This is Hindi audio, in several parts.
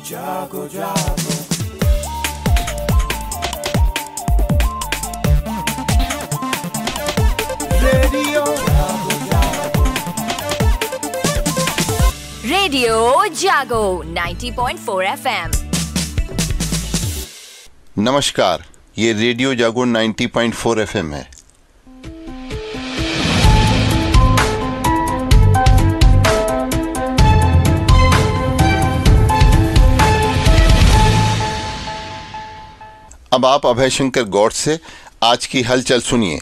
जागो जागो रेडियो जागो 90.4 FM। नमस्कार, ये रेडियो जागो 90.4 FM है। अब आप अभय शंकर गौड़ से आज की हलचल सुनिए।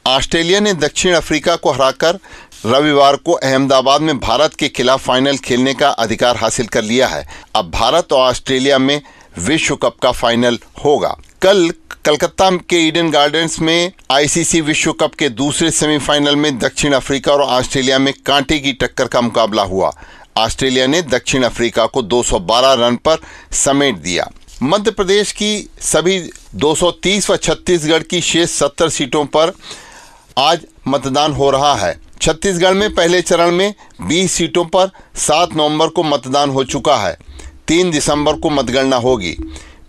ऑस्ट्रेलिया ने दक्षिण अफ्रीका को हराकर रविवार को अहमदाबाद में भारत के खिलाफ फाइनल खेलने का अधिकार हासिल कर लिया है। अब भारत और ऑस्ट्रेलिया में विश्व कप का फाइनल होगा। कल कलकत्ता के ईडन गार्डन्स में आईसीसी विश्व कप के दूसरे सेमीफाइनल में दक्षिण अफ्रीका और ऑस्ट्रेलिया में कांटे की टक्कर का मुकाबला हुआ। ऑस्ट्रेलिया ने दक्षिण अफ्रीका को 212 रन पर समेट दिया। मध्य प्रदेश की सभी 230 व छत्तीसगढ़ की शेष 70 सीटों पर आज मतदान हो रहा है। छत्तीसगढ़ में पहले चरण में 20 सीटों पर 7 नवंबर को मतदान हो चुका है। 3 दिसंबर को मतगणना होगी।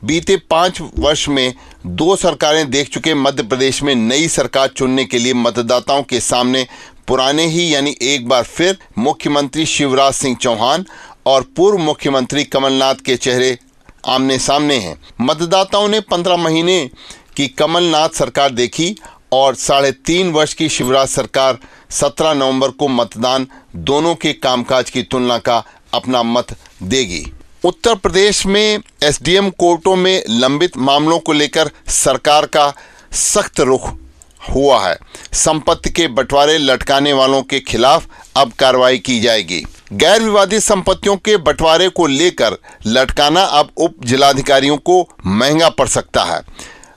बीते 5 वर्ष में 2 सरकारें देख चुके मध्य प्रदेश में नई सरकार चुनने के लिए मतदाताओं के सामने पुराने ही यानी एक बार फिर मुख्यमंत्री शिवराज सिंह चौहान और पूर्व मुख्यमंत्री कमलनाथ के चेहरे आमने सामने हैं। मतदाताओं ने 15 महीने की कमलनाथ सरकार देखी और 3.5 वर्ष की शिवराज सरकार 17 नवंबर को मतदान दोनों के कामकाज की तुलना का अपना मत देगी। उत्तर प्रदेश में एसडीएम कोर्टों में लंबित मामलों को लेकर सरकार का सख्त रुख हुआ है। संपत्ति के बंटवारे लटकाने वालों के खिलाफ अब कार्रवाई की जाएगी। गैर विवादित संपत्तियों के बंटवारे को लेकर लटकाना अब उप जिलाधिकारियों को महंगा पड़ सकता है।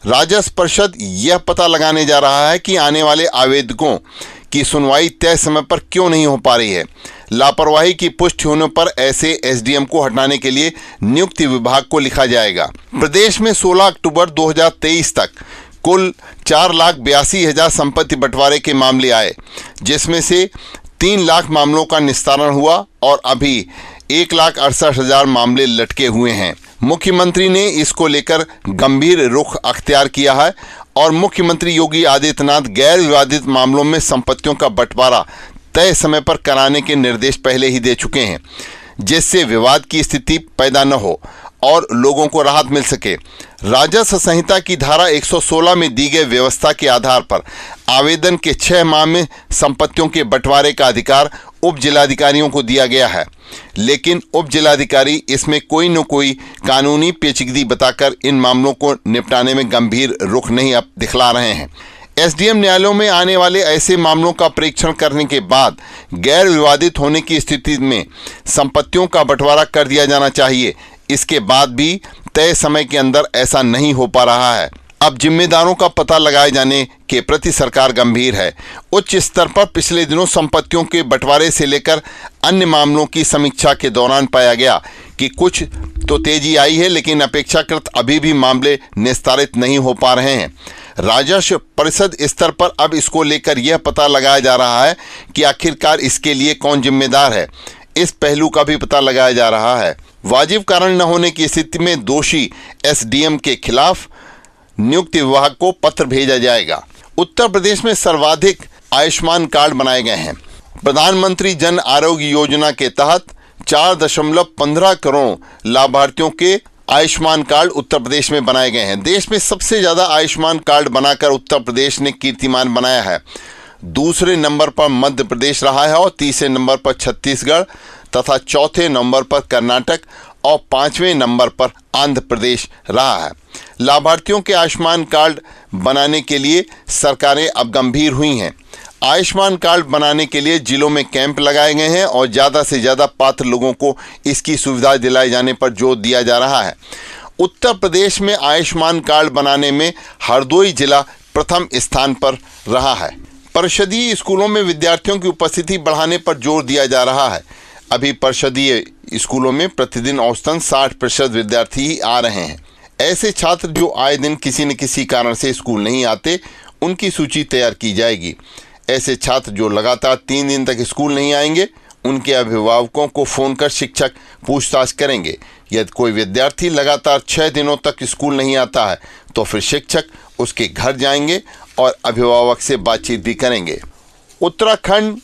राजस्व परिषद यह पता लगाने जा रहा है कि आने वाले आवेदकों की सुनवाई तय समय पर क्यों नहीं हो पा रही है। लापरवाही की पुष्टि होने पर ऐसे एसडीएम को हटाने के लिए नियुक्ति विभाग को लिखा जाएगा। प्रदेश में 16 अक्टूबर 2023 तक कुल 4,82,000 संपत्ति बंटवारे के मामले आए, जिसमें से 3 लाख मामलों का निस्तारण हुआ और अभी 1,68,000 मामले लटके हुए हैं। मुख्यमंत्री ने इसको लेकर गंभीर रुख अख्तियार किया है और मुख्यमंत्री योगी आदित्यनाथ गैर विवादित मामलों में संपत्तियों का बंटवारा तय समय पर कराने के निर्देश पहले ही दे चुके हैं, जिससे विवाद की स्थिति पैदा न हो और लोगों को राहत मिल सके। राजस्व संहिता की धारा 116 में दी गई व्यवस्था के आधार पर आवेदन के 6 माह में संपत्तियों के बंटवारे का अधिकार उप जिलाधिकारियों को दिया गया है, लेकिन उप जिलाधिकारी इसमें कोई न कोई कानूनी पेचीदगी बताकर इन मामलों को निपटाने में गंभीर रुख नहीं अब दिखला रहे हैं। एसडीएम न्यायालयों में आने वाले ऐसे मामलों का परीक्षण करने के बाद गैर विवादित होने की स्थिति में संपत्तियों का बंटवारा कर दिया जाना चाहिए। इसके बाद भी तय समय के अंदर ऐसा नहीं हो पा रहा है। अब जिम्मेदारों का पता लगाए जाने के प्रति सरकार गंभीर है। उच्च स्तर पर पिछले दिनों संपत्तियों के बंटवारे से लेकर अन्य मामलों की समीक्षा के दौरान पाया गया कि कुछ तो तेजी आई है, लेकिन अपेक्षाकृत अभी भी मामले निस्तारित नहीं हो पा रहे हैं। राजस्व परिषद स्तर पर अब इसको लेकर यह पता लगाया जा रहा है कि आखिरकार इसके लिए कौन जिम्मेदार है। इस पहलू का भी पता लगाया जा रहा है। वाजिब कारण न होने की स्थिति में दोषी एसडीएम के खिलाफ नियुक्ति विभाग को पत्र भेजा जाएगा। उत्तर प्रदेश में सर्वाधिक आयुष्मान कार्ड बनाए गए हैं। प्रधानमंत्री जन आरोग्य योजना के तहत 4.15 करोड़ लाभार्थियों के आयुष्मान कार्ड उत्तर प्रदेश में बनाए गए हैं। देश में सबसे ज्यादा आयुष्मान कार्ड बनाकर उत्तर प्रदेश ने कीर्तिमान बनाया है। दूसरे नंबर पर मध्य प्रदेश रहा है और तीसरे नंबर पर छत्तीसगढ़ तथा चौथे नंबर पर कर्नाटक और 5वें नंबर पर आंध्र प्रदेश रहा है। लाभार्थियों के आयुष्मान कार्ड बनाने के लिए सरकारें अब गंभीर हुई हैं। आयुष्मान कार्ड बनाने के लिए जिलों में कैंप लगाए गए हैं और ज़्यादा से ज़्यादा पात्र लोगों को इसकी सुविधा दिलाए जाने पर जोर दिया जा रहा है। उत्तर प्रदेश में आयुष्मान कार्ड बनाने में हरदोई जिला प्रथम स्थान पर रहा है। परिषदीय स्कूलों में विद्यार्थियों की उपस्थिति बढ़ाने पर जोर दिया जा रहा है। अभी परिषदीय स्कूलों में प्रतिदिन औसतन 60% विद्यार्थी ही आ रहे हैं। ऐसे छात्र जो आए दिन किसी न किसी कारण से स्कूल नहीं आते, उनकी सूची तैयार की जाएगी। ऐसे छात्र जो लगातार 3 दिन तक स्कूल नहीं आएंगे, उनके अभिभावकों को फोन कर शिक्षक पूछताछ करेंगे। यदि कोई विद्यार्थी लगातार 6 दिनों तक स्कूल नहीं आता है तो फिर शिक्षक उसके घर जाएंगे और अभिभावक से बातचीत भी करेंगे। उत्तराखंड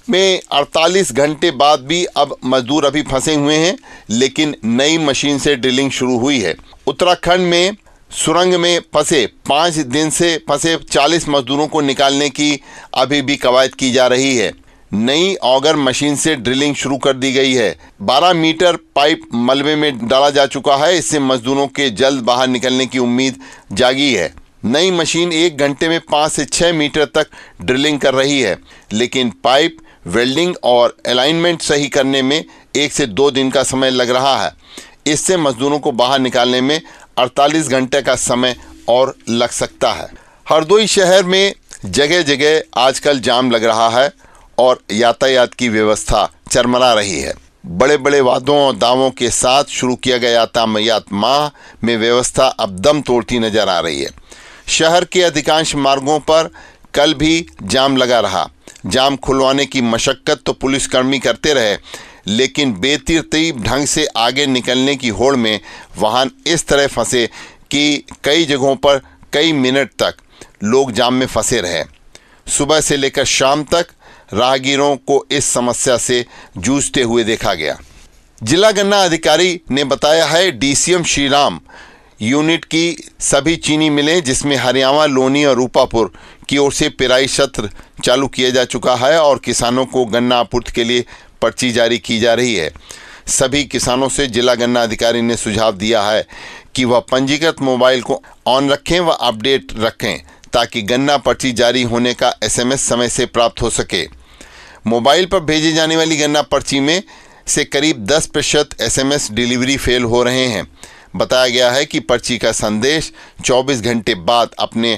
में 48 घंटे बाद भी अब मजदूर अभी फंसे हुए हैं, लेकिन नई मशीन से ड्रिलिंग शुरू हुई है। उत्तराखंड में सुरंग में फंसे 5 दिन से फंसे 40 मजदूरों को निकालने की अभी भी कवायद की जा रही है। नई ऑगर मशीन से ड्रिलिंग शुरू कर दी गई है। 12 मीटर पाइप मलबे में डाला जा चुका है। इससे मजदूरों के जल्द बाहर निकलने की उम्मीद जागी है। नई मशीन 1 घंटे में 5 से 6 मीटर तक ड्रिलिंग कर रही है, लेकिन पाइप वेल्डिंग और अलाइनमेंट सही करने में 1 से 2 दिन का समय लग रहा है। इससे मजदूरों को बाहर निकालने में 48 घंटे का समय और लग सकता है। हरदोई शहर में जगह जगह आजकल जाम लग रहा है और यातायात की व्यवस्था चरमरा रही है। बड़े बड़े वादों और दावों के साथ शुरू किया गया यातायात माह में व्यवस्था अब दम तोड़ती नजर आ रही है। शहर के अधिकांश मार्गों पर कल भी जाम लगा रहा। जाम खुलवाने की मशक्कत तो पुलिसकर्मी करते रहे, लेकिन बेतरतीब ढंग से आगे निकलने की होड़ में वाहन इस तरह फंसे कि कई जगहों पर कई मिनट तक लोग जाम में फंसे रहे। सुबह से लेकर शाम तक राहगीरों को इस समस्या से जूझते हुए देखा गया। जिला गन्ना अधिकारी ने बताया है, डीसीएम श्रीराम यूनिट की सभी चीनी मिलें जिसमें हरियाणा, लोनी और रूपापुर की ओर से पेराई सत्र चालू किया जा चुका है और किसानों को गन्ना आपूर्ति के लिए पर्ची जारी की जा रही है। सभी किसानों से जिला गन्ना अधिकारी ने सुझाव दिया है कि वह पंजीकृत मोबाइल को ऑन रखें व अपडेट रखें ताकि गन्ना पर्ची जारी होने का एसएमएस समय से प्राप्त हो सके। मोबाइल पर भेजी जाने वाली गन्ना पर्ची में से करीब 10% एसएमएस डिलीवरी फेल हो रहे हैं। बताया गया है कि पर्ची का संदेश 24 घंटे बाद अपने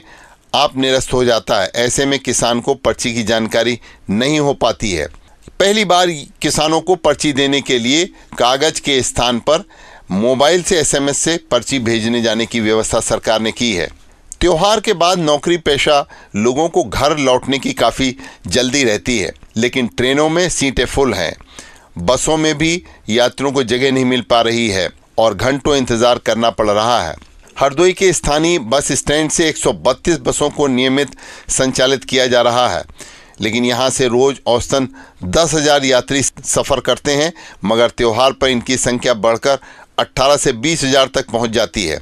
आप निरस्त हो जाता है। ऐसे में किसान को पर्ची की जानकारी नहीं हो पाती है। पहली बार किसानों को पर्ची देने के लिए कागज के स्थान पर मोबाइल से एसएमएस से पर्ची भेजने जाने की व्यवस्था सरकार ने की है। त्योहार के बाद नौकरी पेशा लोगों को घर लौटने की काफ़ी जल्दी रहती है, लेकिन ट्रेनों में सीटें फुल हैं। बसों में भी यात्रियों को जगह नहीं मिल पा रही है और घंटों इंतज़ार करना पड़ रहा है। हरदोई के स्थानीय बस स्टैंड से 132 बसों को नियमित संचालित किया जा रहा है, लेकिन यहां से रोज़ औसतन 10,000 यात्री सफ़र करते हैं, मगर त्यौहार पर इनकी संख्या बढ़कर 18 से 20,000 तक पहुंच जाती है।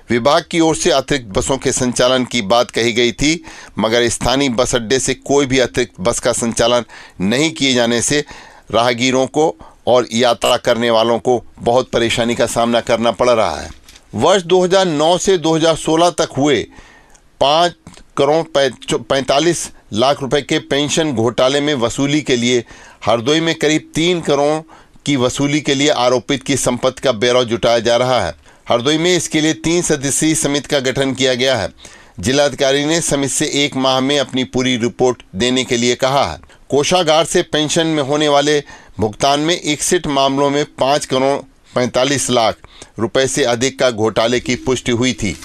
विभाग की ओर से अतिरिक्त बसों के संचालन की बात कही गई थी, मगर स्थानीय बस अड्डे से कोई भी अतिरिक्त बस का संचालन नहीं किए जाने से राहगीरों को और यात्रा करने वालों को बहुत परेशानी का सामना करना पड़ रहा है। वर्ष 2009 से 2016 तक हुए 5 करोड़ 45 लाख रुपए के पेंशन घोटाले में वसूली के लिए हरदोई में करीब 3 करोड़ की वसूली के लिए आरोपित की संपत्ति का ब्यौरा जुटाया जा रहा है। हरदोई में इसके लिए 3 सदस्यीय समिति का गठन किया गया है। जिलाधिकारी ने समिति से 1 माह में अपनी पूरी रिपोर्ट देने के लिए कहा है। कोषागार से पेंशन में होने वाले भुगतान में 61 मामलों में 5 करोड़ 45 लाख रुपए से अधिक का घोटाले की पुष्टि हुई थी।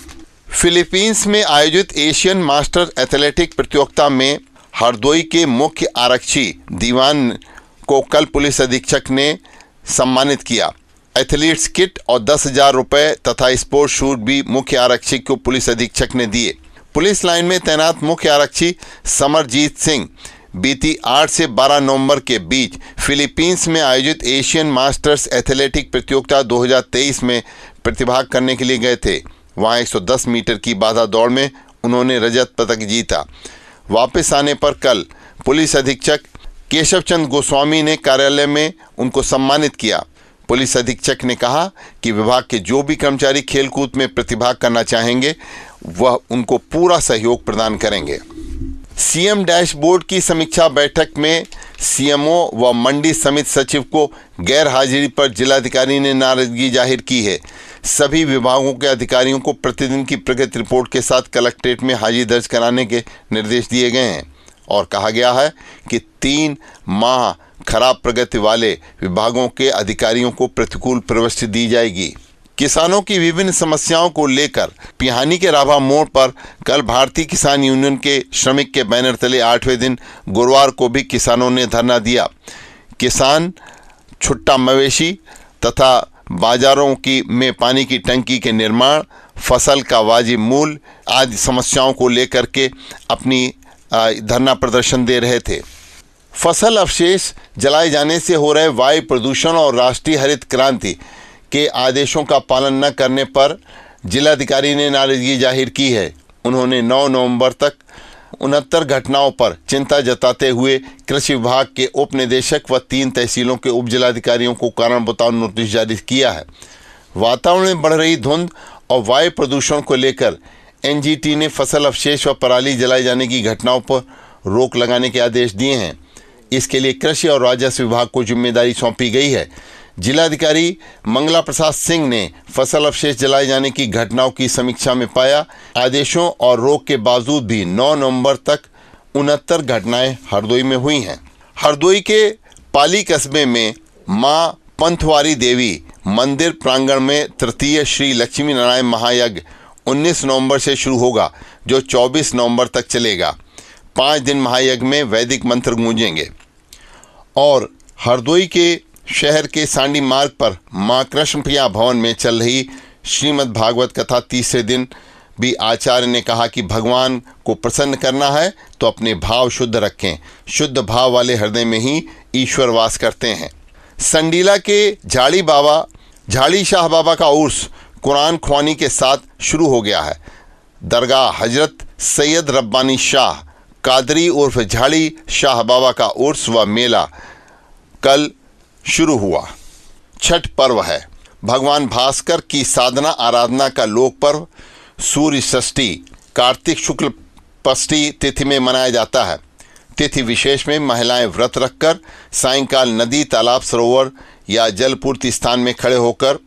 फिलीपींस में आयोजित एशियन मास्टर एथलेटिक प्रतियोगिता में हरदोई के मुख्य आरक्षी दीवान को कल पुलिस अधीक्षक ने सम्मानित किया। एथलीट्स किट और 10,000 रुपये तथा स्पोर्ट्स शूज भी मुख्य आरक्षी को पुलिस अधीक्षक ने दिए। पुलिस लाइन में तैनात मुख्य आरक्षी समरजीत सिंह बीती 8 से 12 नवंबर के बीच फिलीपींस में आयोजित एशियन मास्टर्स एथलेटिक प्रतियोगिता 2023 में प्रतिभाग करने के लिए गए थे। वहां 110 मीटर की बाधा दौड़ में उन्होंने रजत पदक जीता। वापस आने पर कल पुलिस अधीक्षक केशव चंद गोस्वामी ने कार्यालय में उनको सम्मानित किया। पुलिस अधीक्षक ने कहा कि विभाग के जो भी कर्मचारी खेलकूद में प्रतिभाग करना चाहेंगे वह उनको पूरा सहयोग प्रदान करेंगे। सीएम डैशबोर्ड की समीक्षा बैठक में सीएमओ व मंडी समिति सचिव को गैर हाजिरी पर जिलाधिकारी ने नाराजगी जाहिर की है। सभी विभागों के अधिकारियों को प्रतिदिन की प्रगति रिपोर्ट के साथ कलेक्ट्रेट में हाजिरी दर्ज कराने के निर्देश दिए गए हैं और कहा गया है कि 3 माह खराब प्रगति वाले विभागों के अधिकारियों को प्रतिकूल प्रविष्टि दी जाएगी। किसानों की विभिन्न समस्याओं को लेकर पिहानी के राभा मोड़ पर कल भारतीय किसान यूनियन के श्रमिक के बैनर तले 8वें दिन गुरुवार को भी किसानों ने धरना दिया। किसान छुट्टा मवेशी तथा बाजारों में पानी की टंकी के निर्माण, फसल का वाजिब मूल्य आदि समस्याओं को लेकर के अपनी धरना प्रदर्शन दे रहे थे। फसल अवशेष जलाए जाने से हो रहे वायु प्रदूषण और राष्ट्रीय हरित क्रांति के आदेशों का पालन न करने पर जिलाधिकारी ने नाराजगी जाहिर की है। उन्होंने 9 नवंबर तक 69 घटनाओं पर चिंता जताते हुए कृषि विभाग के उप निदेशक व 3 तहसीलों के उप जिलाधिकारियों को कारण बताओ नोटिस जारी किया है। वातावरण में बढ़ रही धुंध और वायु प्रदूषण को लेकर एनजीटी ने फसल अवशेष व पराली जलाए जाने की घटनाओं पर रोक लगाने के आदेश दिए हैं। इसके लिए कृषि और राजस्व विभाग को जिम्मेदारी सौंपी गई है। जिलाधिकारी मंगला प्रसाद सिंह ने फसल अवशेष जलाए जाने की घटनाओं की समीक्षा में पाया, आदेशों और रोक के बावजूद भी 9 नवंबर तक 69 घटनाएं हरदोई में हुई हैं। हरदोई के पाली कस्बे में मां पंथवारी देवी मंदिर प्रांगण में तृतीय श्री लक्ष्मी नारायण महायज्ञ 19 नवंबर से शुरू होगा, जो 24 नवंबर तक चलेगा। 5 दिन महायज्ञ में वैदिक मंत्र गूंजेंगे। और हरदोई के शहर के सांडी मार्ग पर मां कृष्णप्रिया भवन में चल रही श्रीमद् भागवत कथा तीसरे दिन भी आचार्य ने कहा कि भगवान को प्रसन्न करना है तो अपने भाव शुद्ध रखें। शुद्ध भाव वाले हृदय में ही ईश्वर वास करते हैं। संडीला के झाड़ी शाह बाबा का उर्स कुरान ख्वानी के साथ शुरू हो गया है। दरगाह हजरत सैयद रब्बानी शाह कादरी उर्फ झाड़ी शाह बाबा का उर्स व मेला कल शुरू हुआ। छठ पर्व है। भगवान भास्कर की साधना आराधना का लोक पर्व सूर्य षष्ठी कार्तिक शुक्ल पष्ठी तिथि में मनाया जाता है। तिथि विशेष में महिलाएं व्रत रखकर सायंकाल नदी, तालाब, सरोवर या जलपूर्ति स्थान में खड़े होकर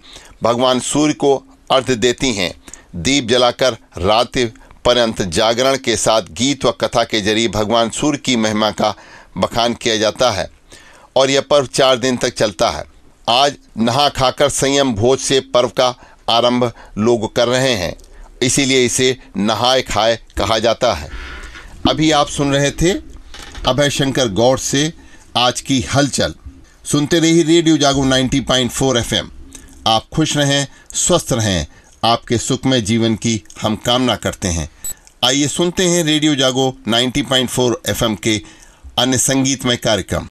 भगवान सूर्य को अर्घ्य देती हैं। दीप जलाकर रात पर्यंत जागरण के साथ गीत व कथा के जरिए भगवान सूर्य की महिमा का बखान किया जाता है और यह पर्व 4 दिन तक चलता है। आज नहा खाकर संयम भोज से पर्व का आरंभ लोग कर रहे हैं, इसीलिए इसे नहाए खाए कहा जाता है। अभी आप सुन रहे थे अभय शंकर गौड़ से आज की हलचल। सुनते रहिए रेडियो जागो 90.4 FM। आप खुश रहें, स्वस्थ रहें, आपके सुखमय जीवन की हम कामना करते हैं। आइए सुनते हैं रेडियो जागो 90.4 FM के अन्य संगीतमय कार्यक्रम।